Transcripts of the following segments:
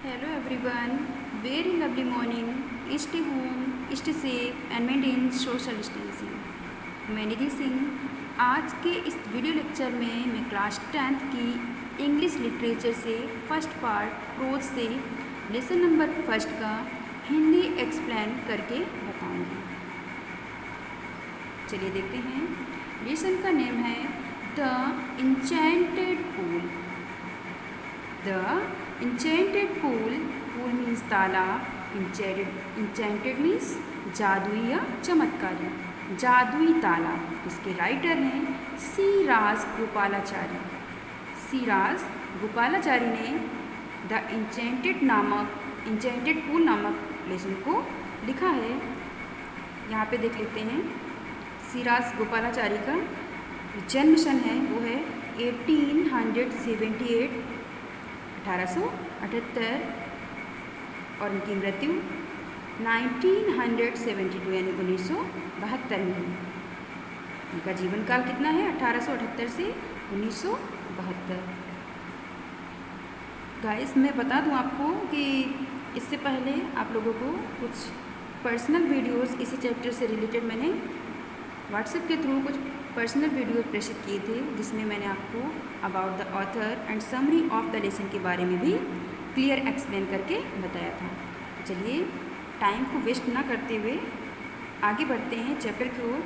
Hello everyone, very lovely morning. Stay home, stay safe and maintain social distancing. मैं निधि सिंह आज के इस video lecture में मैं क्लास 10th की इंग्लिश लिटरेचर से फर्स्ट पार्ट प्रोज से लेसन नंबर फर्स्ट का हिंदी एक्सप्लेन करके बताऊंगी। चलिए देखते हैं। लेसन का नेम है the enchanted pool. The enchanted pool means तालाब, enchanted means जादुई या चमत्कारी, जादुई तालाब। इसके राइटर हैं सी राज गोपालाचारी। सी राज गोपालाचारी ने द इंचेंटेड पूल नामक लेसन को लिखा है। यहाँ पे देख लेते हैं। सी राज गोपालाचारी का जन्म सन है वो है 1878 1878 और उनकी मृत्यु 1972 यानी 1972 में हुई। उनका जीवन काल कितना है? 1878 से 1972। गाइस मैं बता दूं आपको कि इससे पहले आप लोगों को कुछ पर्सनल वीडियोस इसी चैप्टर से रिलेटेड मैंने व्हाट्सएप के थ्रू कुछ पर्सनल वीडियोस प्रेषित किए थे, जिसमें मैंने आपको about the author and summary of the lesson के बारे में भी क्लियर एक्सप्लेन करके बताया था। चलिए टाइम को वेस्ट ना करते हुए आगे बढ़ते हैं चैप्टर की ओर।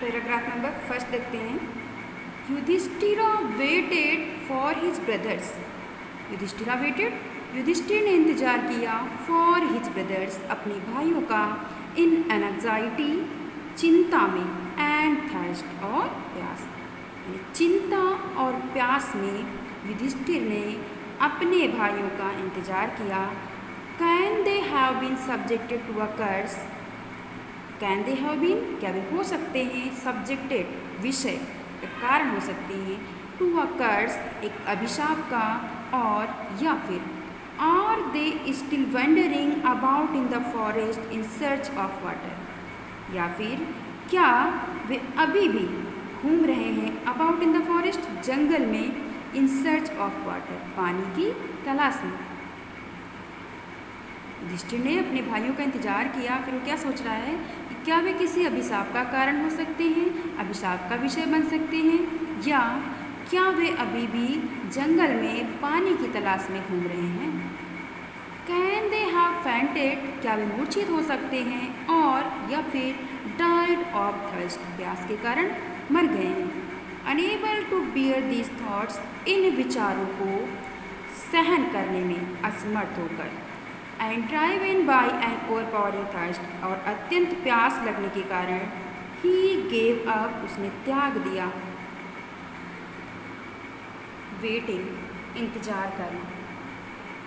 पैराग्राफ नंबर फर्स्ट देखते हैं। Yudhishthira waited for his brothers. Yudhishthira waited, Yudhishthir ने इंतजार किया फॉर हिज ब्रदर्स, अपने भाइयों का, इन एंजाइटी, चिंता में, एंड थर्स्ट और प्यास, चिंता और प्यास में युधिष्ठिर ने अपने भाइयों का इंतजार किया। Can they have been subjected to a curse. Can they have been, क्या वे हो सकते हैं, सब्जेक्टेड विषय, एक कारण हो सकते हैं, टू अ कर्स, एक अभिशाप का, और या फिर are they still wandering about in the forest in search of water, या फिर क्या वे अभी भी घूम रहे हैं अबाउट इन द फॉरेस्ट, जंगल में, इन सर्च ऑफ वाटर, पानी की तलाश में। युधिष्ठिर ने अपने भाइयों का इंतजार किया, फिर वो क्या सोच रहा है कि क्या वे किसी अभिशाप का कारण हो सकते हैं, अभिशाप का विषय बन सकते हैं, या क्या वे अभी भी जंगल में पानी की तलाश में घूम रहे हैं। कैन दे हैव फेंटेड, क्या वे मूर्छित हो सकते हैं, और या फिर डाइड ऑफ थर्स्ट, प्यास के कारण मर गए हैं। Unable to bear these thoughts, इन विचारों को सहन करने में असमर्थ होकर, and driven by an overpowering thirst, और अत्यंत प्यास लगने के कारण, ही गेव अप, उसने त्याग दिया, वेटिंग, इंतजार करना,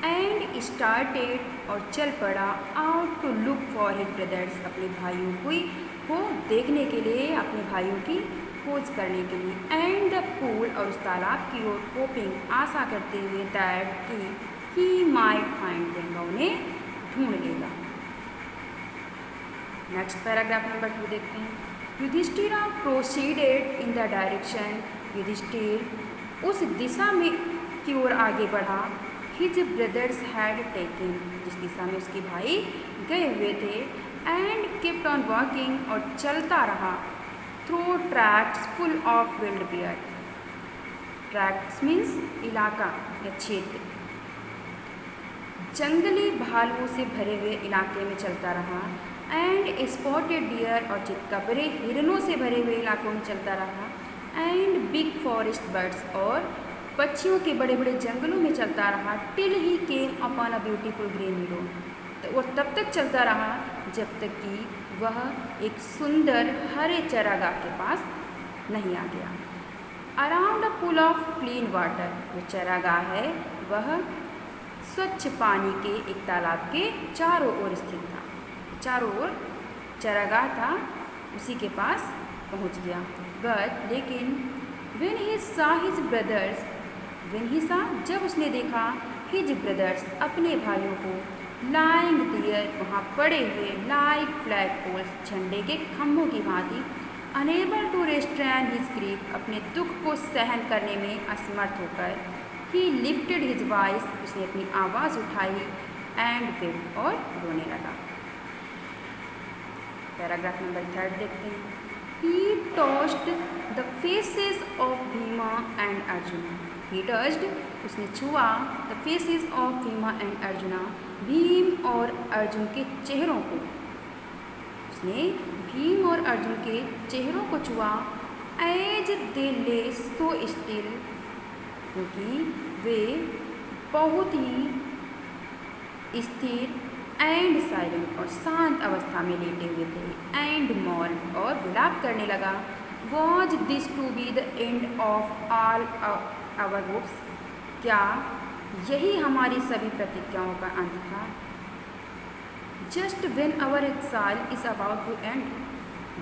एंड स्टार्टेड, और चल पड़ा, out to look for his brothers, अपने भाइयों को देखने के लिए, अपने भाइयों की खोज करने के लिए, एंड द पूल, और उस तालाब की ओर, होपिंग, आशा करते हुए, दैट कि ही माइट फाइंड देम, उन्हें ढूंढ लेगा। नेक्स्ट पैराग्राफ नंबर 2 देखते हैं। Yudhishthira proceeded in the direction, Yudhishthir उस दिशा में की ओर आगे बढ़ा, हिज ब्रदर्स हैड टेकन, जिस दिशा में उसके भाई गए हुए थे, एंड केप्ट ऑन वॉकिंग, और चलता रहा, through tracks full of wild bear. Tracks means इलाका या क्षेत्र, जंगली भालुओं से भरे हुए इलाके में चलता रहा, एंड स्पॉटेड डियर, और चितकबरे हिरणों से भरे हुए इलाकों में चलता रहा, एंड बिग फॉरेस्ट बर्ड्स, और पक्षियों के बड़े बड़े जंगलों में चलता रहा, till he came upon a beautiful green मीडो, तो वो तब तक चलता रहा जब तक कि वह एक सुंदर हरे चरागाह के पास नहीं आ गया। Around a pool of clean water, जो चरागाह है वह स्वच्छ पानी के एक तालाब के चारों ओर स्थित था, चारों ओर चरागाह था, उसी के पास पहुंच गया। बट लेकिन when he saw his brothers, when he saw, जब उसने देखा, हिज ब्रदर्स, अपने भाइयों को, लाइंग देयर, वहाँ पड़े हुए, लाइक फ्लैग पोल्स, झंडे के खम्भों की भांति, unable to restrain his grief, अपने दुख को सहन करने में असमर्थ होकर, ही लिफ्टेड हिज वॉइस, उसने अपनी आवाज़ उठाई, एंड वेप्ट, और रोने लगा। पैराग्राफ नंबर 3 देखते हैं। ही touched the faces of Bhima and arjuna. He touched, उसने छुआ, the faces of Bhima and arjuna, Bhim और अर्जुन के चेहरों को। उसने भीम और अर्जुन के चेहरों को छुआ, एज दे ले सो स्टिल, क्योंकि वे बहुत ही स्थिर, एंड साइलेंट, और शांत अवस्था में लेटे हुए थे, एंड मॉल, और विलाप करने लगा। Was this to be the end of all our hopes, क्या यही हमारी सभी प्रतिज्ञाओं का अंत था? Just when our exile is about to end,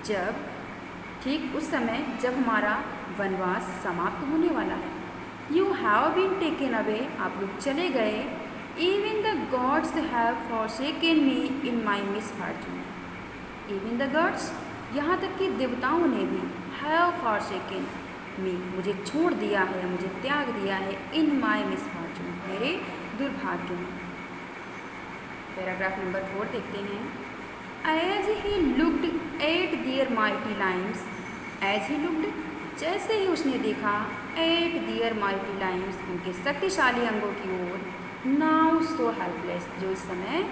जब, ठीक उस समय जब हमारा वनवास समाप्त होने वाला है। You have been taken away, आप लोग चले गए। Even the gods have forsaken me in my misfortune, even the gods, यहाँ तक कि देवताओं ने भी, हैव फॉरसेकन मी, मुझे छोड़ दिया है, मुझे त्याग दिया है, इन माई मिसफॉर्चून, मेरे दुर्भाग्य में। पैराग्राफ नंबर 4 देखते हैं। As he looked at their mighty lines, as he looked, जैसे ही उसने देखा, एट दियर माइटी लाइन्स, उनके शक्तिशाली अंगों की ओर, नाउ सो हेल्पलेस, जो इस समय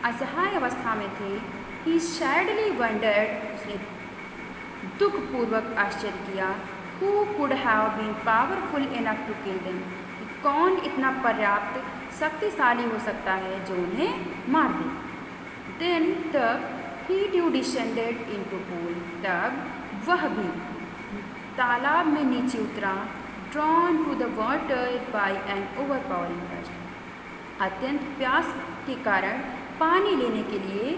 असहाय अवस्था में थे, ही सैडली वंडर्ड, उसने दुखपूर्वक आश्चर्य किया, who could have been powerful enough to kill them, कौन इतना पर्याप्त शक्तिशाली हो सकता है जो उन्हें मार दे। देन तब he too descended into pool, तब वह भी तालाब में नीचे उतरा, drawn to the water by an overpowering thirst, अत्यंत प्यास के कारण पानी लेने के लिए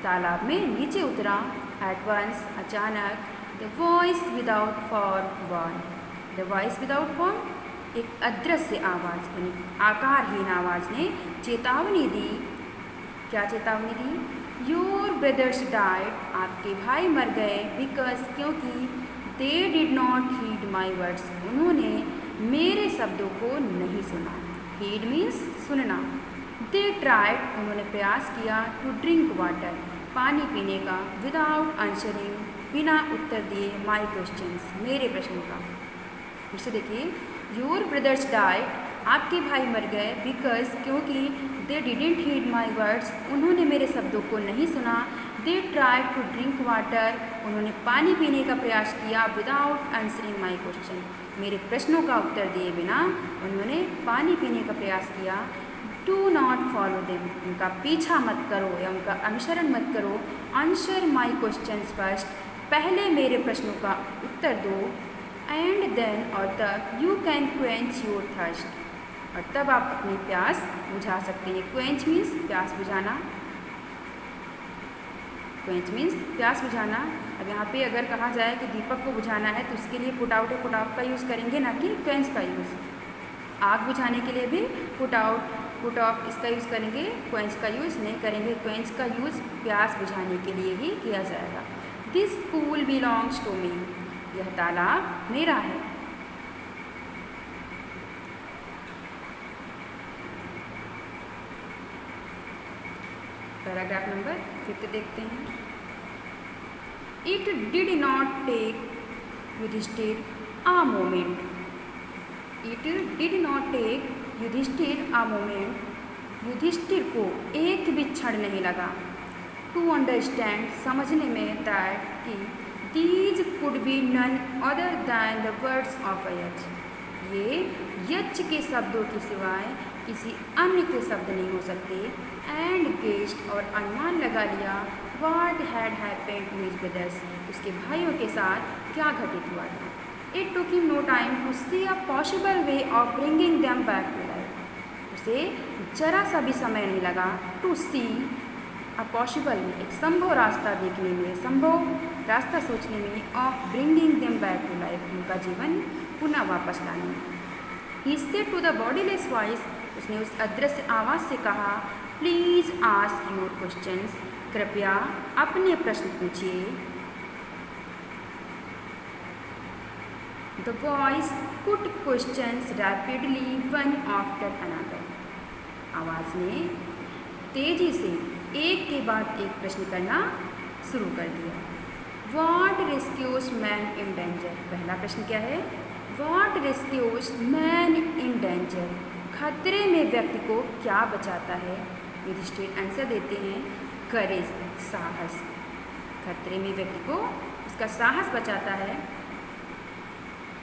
तालाब में नीचे उतरा। एट वंस, अचानक, the voice without form, the voice without form, एक अदृश्य आवाज़, यानी आकारहीन आवाज़ ने चेतावनी दी। क्या चेतावनी दी? योर ब्रदर्स डाइड, आपके भाई मर गए, बिकॉज, क्योंकि, they did not heed my words, उन्होंने मेरे शब्दों को नहीं सुना। हीड मीन्स सुनना। दे ट्राइड, उन्होंने प्रयास किया, टू ड्रिंक वाटर, पानी पीने का, विदाउट आंसरिंग, बिना उत्तर दिए, माई क्वेश्चंस, मेरे प्रश्नों का। फिर से देखिए, योर ब्रदर्स डाइड, आपके भाई मर गए, बिकॉज, क्योंकि, they didn't heed my words, उन्होंने मेरे शब्दों को नहीं सुना। They tried to drink water, उन्होंने पानी पीने का प्रयास किया, विदाउट आंसरिंग माई क्वेश्चन, मेरे प्रश्नों का उत्तर दिए बिना उन्होंने पानी पीने का प्रयास किया। डू नॉट फॉलो देम, उनका पीछा मत करो या उनका अनुसरण मत करो। आंसर माई क्वेश्चंस फर्स्ट, पहले मेरे प्रश्नों का उत्तर दो। एंड देन, और तब, you can quench your thirst, और तब आप अपनी प्यास बुझा सकते हैं। क्वेंच मीन्स प्यास बुझाना, क्वेंच मीन्स प्यास बुझाना। अब यहाँ पे अगर कहा जाए कि दीपक को बुझाना है तो उसके लिए पुट आउट का यूज़ करेंगे, ना कि क्वेंच का यूज़। आग बुझाने के लिए भी पुट ऑफ इसका यूज़ करेंगे, क्वेंच का यूज़ नहीं करेंगे। क्वेंच का यूज़ प्यास बुझाने के लिए ही किया जाएगा। This pool belongs to me, यह तालाब मेरा है। पैराग्राफ नंबर 5 देखते हैं। It did not take Yudhishthira a moment, it did not take Yudhishthira a moment, Yudhishthira को एक भी क्षण नहीं लगा, टू अंडरस्टैंड, समझने में, दैट कि these could be none other than the words of a Yaksha, ये यक्ष के शब्दों के सिवाय किसी अन्य के शब्द नहीं हो सकते। एंड गेस्ट, और अनुमान लगा लिया, what had happened to his brothers, उसके भाइयों के साथ क्या घटित हुआ था। It took him no time to see a possible way of bringing them back to life, उसे जरा सा भी समय नहीं लगा, टू सी अ पॉसिबल, एक संभव रास्ता देखने में, संभव रास्ता सोचने में, of bringing them back to life, उनका जीवन पुनः वापस लाने में। He said to the bodiless voice, उसने उस अदृश्य आवाज़ से कहा, प्लीज़ आस्क योर क्वेश्चंस, कृपया अपने प्रश्न पूछिए। The voice put questions rapidly one after another. आवाज़ ने तेजी से एक के बाद एक प्रश्न करना शुरू कर दिया। What rescues man in danger. पहला प्रश्न क्या है? What rescues man in danger. खतरे में व्यक्ति को क्या बचाता है? युधिष्ठिर आंसर देते हैं करेज, साहस। खतरे में व्यक्ति को उसका साहस बचाता है।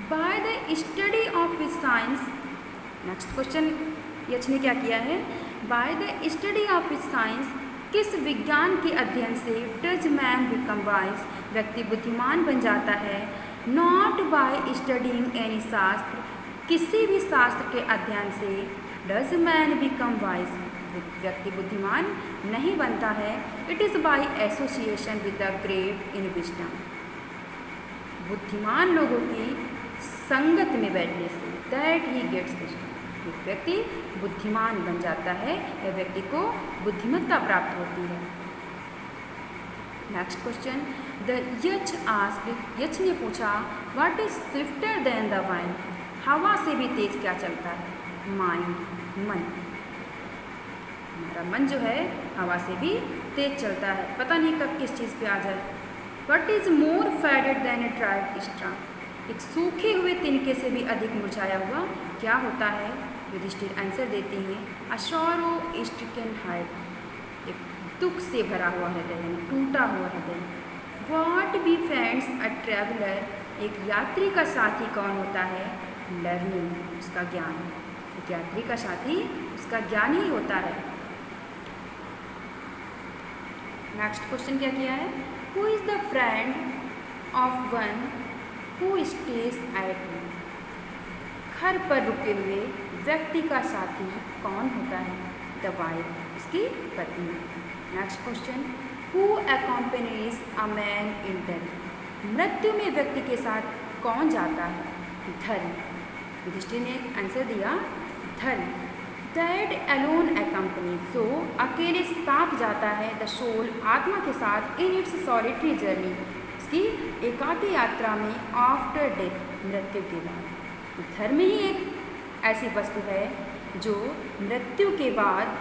By the study of his science. Next question यक्ष ने क्या किया है? By the study of his science, किस विज्ञान के अध्ययन से डज मैन बिकम वाइज। व्यक्ति बुद्धिमान बन जाता है। नॉट बाय स्टडिंग एनी शास्त्र, किसी भी शास्त्र के अध्ययन से डज मैन बिकम वाइज, व्यक्ति बुद्धिमान नहीं बनता है। It is by association with the great in wisdom, बुद्धिमान लोगों की संगत में बैठने say that he gets wisdom, एक व्यक्ति बुद्धिमान बन जाता है या व्यक्ति को बुद्धिमत्ता प्राप्त होती है। नेक्स्ट क्वेश्चन, द यक्ष आस्क्ड, यक्ष ने पूछा what is swifter than the wind. हवा से भी तेज क्या चलता है? माइंड, मन। हमारा मन जो है हवा से भी तेज चलता है, पता नहीं कब किस चीज़ पे आ जाए। What is more faded than a dried straw. एक सूखे हुए तिनके से भी अधिक मुरझाया हुआ क्या होता है? युधिष्ठिर आंसर देते हैं अ सॉरो स्ट्रिकन हार्ट, एक दुख से भरा हुआ हृदय, यानी टूटा हुआ हृदय। What be friends a traveller, एक यात्री का साथी कौन होता है? लर्निंग, उसका ज्ञान। एक यात्री का साथी उसका ज्ञान ही होता है। नेक्स्ट क्वेश्चन क्या किया है? Who is the friend of one who stays at home. घर पर रुके हुए व्यक्ति का साथी कौन होता है? द वाइफ, उसकी पत्नी। Next question, who accompanies a man in death. मृत्यु में व्यक्ति के साथ कौन जाता है? धर्म। युधिष्ठिर ने आंसर दिया धर्म। दैट अलोन अकम्पनी, जो अकेले साथ जाता है। द सोल, आत्मा के साथ इन इट्स सॉलिटरी जर्नी, उसकी एकाकी यात्रा में। आफ्टर डेथ, मृत्यु के बाद। धर्म ही एक ऐसी वस्तु है जो मृत्यु के बाद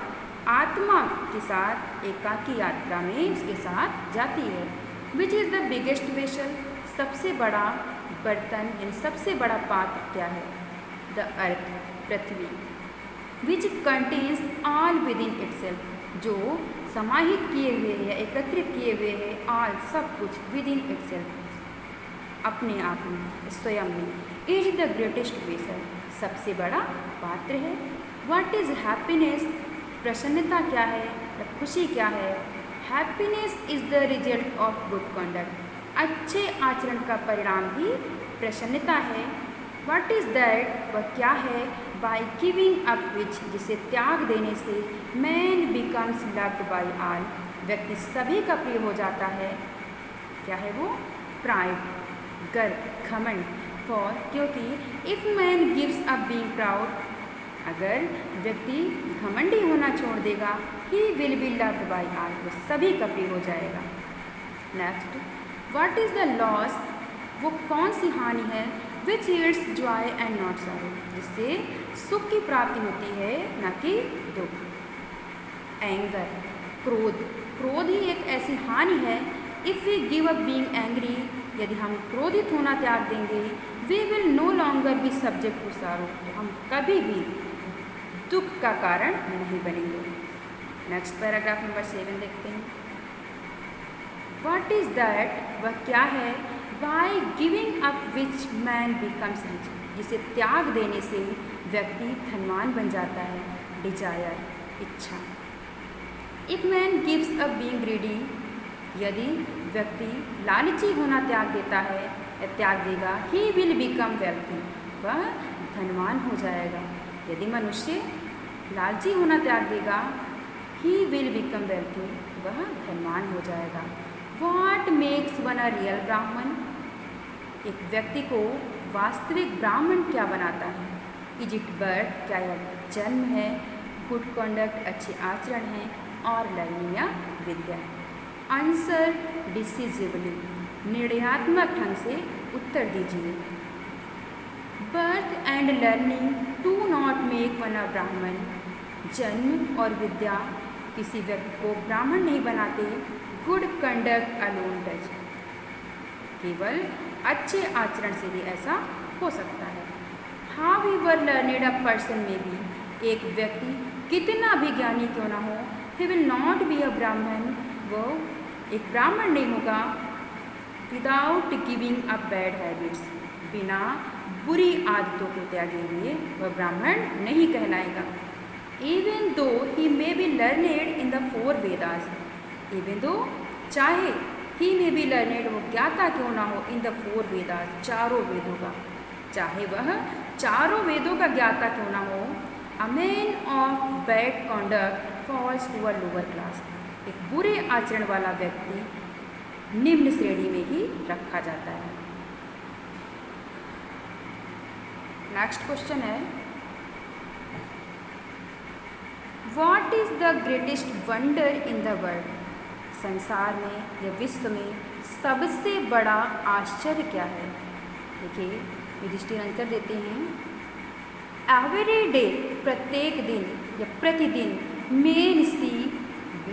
आत्मा के साथ एकाकी यात्रा में उसके साथ जाती है। Which is the biggest vessel, सबसे बड़ा बर्तन यानी सबसे बड़ा पात्र क्या है? The earth, Prithvi. Which contains all with in itself, जो समाहित किए हुए है, एकत्रित किए हुए है, ऑल, सब कुछ, विद इन इटसेल्फ, अपने आप में, स्वयं में। इज द ग्रेटेस्ट वेसल, सबसे बड़ा पात्र है। व्हाट इज हैप्पीनेस, प्रसन्नता क्या है या खुशी क्या है? Happiness is the result of good conduct, अच्छे आचरण का परिणाम ही प्रसन्नता है। व्हाट इज दैट, वह क्या है? बाय गिविंग अप विच, जिसे त्याग देने से man becomes loved by all, व्यक्ति सभी का प्रिय हो जाता है। क्या है वो? प्राइड, गर्व, घमंड। फॉर, क्योंकि if man gives up being proud, अगर व्यक्ति घमंडी होना छोड़ देगा, he will be loved by all, वो सभी का प्रिय हो जाएगा। Next, what is the loss, वो कौन सी हानि है? Which eats joy and not sorrow, जिससे सुख की प्राप्ति होती है न कि दुख। एंगर, क्रोध, क्रोध ही एक ऐसी हानि है। If we give up being angry, यदि हम क्रोधित होना त्याग देंगे, we will no longer be subject to sorrow, तो हम कभी भी दुख का कारण नहीं बनेंगे। नेक्स्ट पैराग्राफ नंबर 7 देखते हैं। व्हाट इज दैट, वह क्या है? By giving up which man becomes rich, जिसे त्याग देने से व्यक्ति धनवान बन जाता है। डिजायर, इच्छा। If man gives up being greedy, यदि व्यक्ति लालची होना त्याग देता है या त्याग देगा, ही विल बिकम वेल्थी, वह धनवान हो जाएगा। यदि मनुष्य लालची होना त्याग देगा, ही विल बिकम वेल्थी, वह धनवान हो जाएगा। What makes one a real ब्राह्मण, एक व्यक्ति को वास्तविक ब्राह्मण क्या बनाता है? इज इट बर्थ, क्या यह जन्म है? गुड कंडक्ट, अच्छे आचरण हैं, और लर्निंग या विद्या। आंसर डिसिसिवली, निर्णयात्मक ढंग से उत्तर दीजिए। Birth and learning do not make one a Brahmin. जन्म और विद्या किसी व्यक्ति को ब्राह्मण नहीं बनाते। Good conduct alone does. केवल अच्छे आचरण से ही ऐसा हो सकता है। हाउएवर लर्नेड अ पर्सन में भी, एक व्यक्ति कितना भी ज्ञानी क्यों ना हो, he will not be a ब्राह्मण, वो एक ब्राह्मण नहीं होगा। Without giving up bad habits, बिना बुरी आदतों को त्यागे हुए वह ब्राह्मण नहीं कहलाएगा। Even though he may be learned in the 4 Vedas, even though चाहे ही मे बी लर्नेड, वो ज्ञाता क्यों ना हो, इन द 4 वेदास, चारों वेदों का, चाहे वह चारों वेदों का ज्ञाता क्यों ना हो। A man of bad conduct falls to a lower class, एक बुरे आचरण वाला व्यक्ति निम्न श्रेणी में ही रखा जाता है। नेक्स्ट क्वेश्चन है, what is the greatest wonder in the world. संसार में या विश्व में सबसे बड़ा आश्चर्य क्या है। देखिए युधिष्ठिर आंसर देते हैं, एवरी डे, प्रत्येक दिन या प्रतिदिन, मेन सी,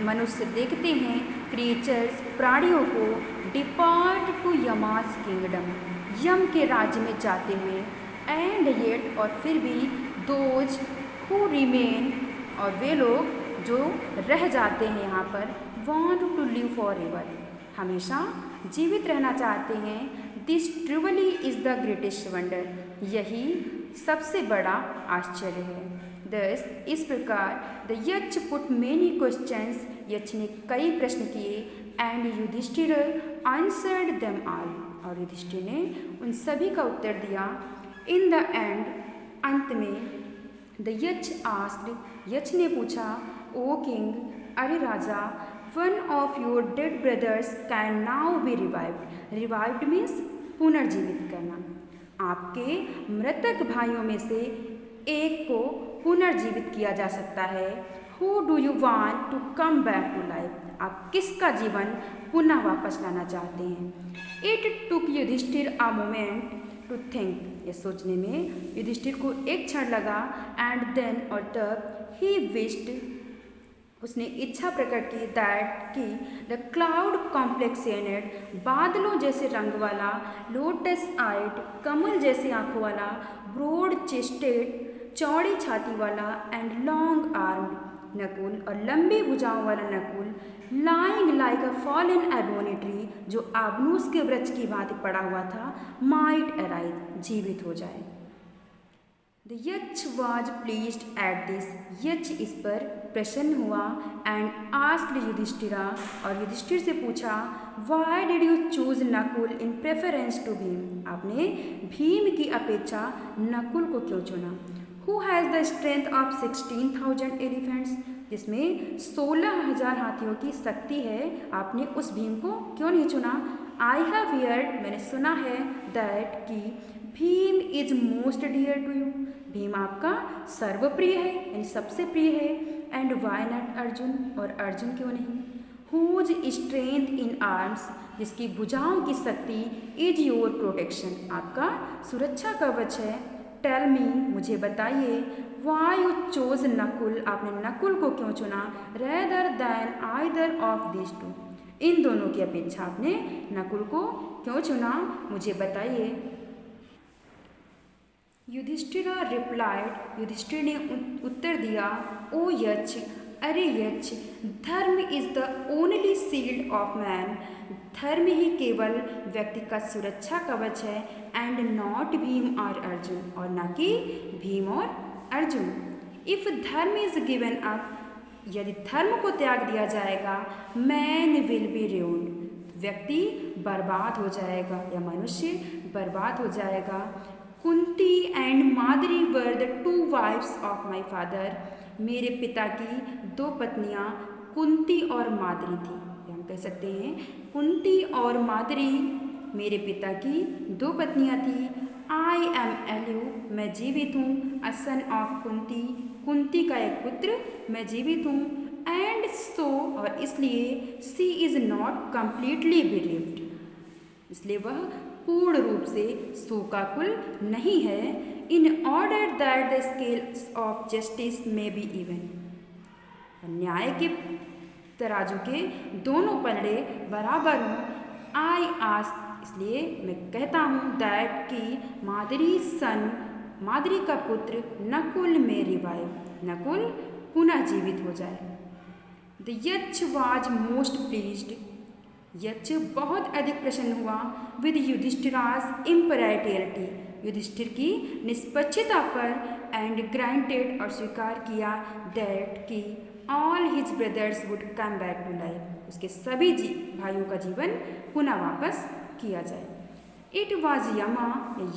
मनुष्य देखते हैं, क्रिएचर्स, प्राणियों को, डिपार्ट टू यमास किंगडम, यम के राज्य में जाते हुए, एंड येट, और फिर भी, दोज हु रिमेन, और वे लोग जो रह जाते हैं यहाँ पर, want to live forever, हमेशा जीवित रहना चाहते हैं। This truly is the greatest wonder, यही सबसे बड़ा आश्चर्य है। दस, इस प्रकार, द यक्ष पुट मेनी क्वेश्चंस, यक्ष ने कई प्रश्न किए, and Yudhishthira answered them all, और युधिष्ठिर ने उन सभी का उत्तर दिया। इन द एंड, अंत में, द यक्ष आस्क्ड, यक्ष ने पूछा, ओ किंग, अरे राजा, one of your dead brothers can now be revived. Revived means पुनर्जीवित करना। आपके मृतक भाइयों में से एक को पुनर्जीवित किया जा सकता है। Who do you want to come back to life, आप किसका जीवन पुनः वापस लाना चाहते हैं। It took Yudhishthira a moment to think, ये सोचने में युधिष्ठिर को एक क्षण लगा। एंड देन, और तब, ही विश्ड, उसने इच्छा प्रकट की, दैट की, द क्लाउड कॉम्प्लेक्सेनेड, बादलों जैसे रंग वाला, लोटस आइड, कमल जैसे आंखों वाला, ब्रॉड चेस्टेड, चौड़ी छाती वाला, एंड लॉन्ग आर्म्ड, नकुल, और लंबी भुजाओं वाला नकुल, लाइंग लाइक अ फॉलन एबोनी ट्री, जो आबनूस के वृक्ष की भांति पड़ा हुआ था, माइट अराइज, जीवित हो जाए। द यक्ष वॉज प्लीज्ड एट दिस, यक्ष इस पर प्रसन्न हुआ। एंड आस्क्ड युधिष्ठिरा, और युधिष्ठिर से पूछा, why did you choose Nakul in preference to Bhim, आपने भीम की अपेक्षा नकुल को क्यों चुना। Who has the strength of 16,000 elephants, जिसमें 16,000 हाथियों की शक्ति है, आपने उस भीम को क्यों नहीं चुना। आई हैव हियर्ड, मैंने सुना है, दैट की, Bhim is most dear to you, Bhim आपका सर्वप्रिय है, यानी सबसे प्रिय है। एंड वाई नॉट अर्जुन, और अर्जुन क्यों नहीं। हुज स्ट्रेंथ इन आर्म्स, जिसकी भुजाओं की शक्ति, इज योर प्रोटेक्शन, आपका सुरक्षा कवच है। टेल मी, मुझे बताइए, वाई यू चोज नकुल, आपने नकुल को क्यों चुना। Rather than either of this two, इन दोनों की अपेक्षा आपने नकुल को क्यों चुना, मुझे बताइए। युधिष्ठिरा रिप्लाइड, युधिष्ठिर ने उत्तर दिया, ओ यक्ष, अरे यक्ष, धर्म is the only shield of man, धर्म ही केवल व्यक्ति का सुरक्षा कवच है। एंड नॉट भीम और अर्जुन, और ना कि भीम और अर्जुन। इफ धर्म इज गिवन अप, यदि धर्म को त्याग दिया जाएगा, मैन विल बी ruined, व्यक्ति बर्बाद हो जाएगा या मनुष्य बर्बाद हो जाएगा। Kunti and Madri were the 2 wives of my father, मेरे पिता की 2 पत्नियां कुंती और माद्री थी। हम कह सकते हैं कुंती और माद्री मेरे पिता की 2 पत्नियां थी। आई एम एल्यू, मैं जीवित हूँ। अ सन ऑफ कुंती, कुंती का एक पुत्र, मैं जीवित हूँ। एंड सो, और इसलिए, सी इज़ नॉट कम्प्लीटली बिलीव्ड, इसलिए वह पूर्ण रूप से शोकाकुल नहीं है, in order that the scales of justice में बी इवन। न्याय के तराजू के दोनों पलड़े बराबर हों। आई आस्क, इसलिए मैं कहता हूँ, दैट की माद्री का पुत्र नकुल में रिवाइव, नकुल पुनः जीवित हो जाए। द यक्ष वाज मोस्ट प्लीज्ड, यक्ष बहुत अधिक प्रसन्न हुआ विद युधिष्ठिराज इम्पैरिटी, युधिष्ठिर की निष्पक्षता पर, एंड ग्रांटेड और स्वीकार किया दैट की all his brothers would come back to life, उसके सभी भाइयों का जीवन पुनः वापस किया जाए। इट वॉज यमा,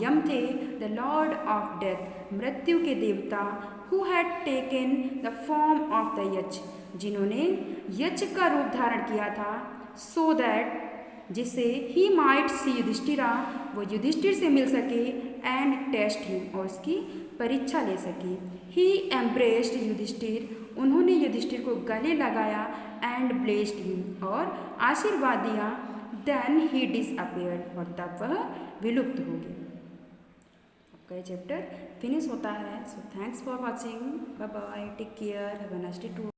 यम थे, द लॉर्ड ऑफ डेथ, मृत्यु के देवता, who had taken the form of the यक्ष, जिन्होंने यक्ष का रूप धारण किया था, सो दैट, जिससे ही माइट सी युधिष्ठिरा, वो युधिष्ठिर से मिल सके, एंड टेस्ट हिम, और उसकी परीक्षा ले सके। ही एम्ब्रेस्ड युधिष्ठिर, उन्होंने युधिष्ठिर को गले लगाया, एंड ब्लेस्ड हिम, और आशीर्वाद दिया। देन ही डिसअपियर्ड, और तब वह विलुप्त हो गया। आपका ये चैप्टर फिनिश होता है। So thanks for watching, bye bye, take care, have a nice day to.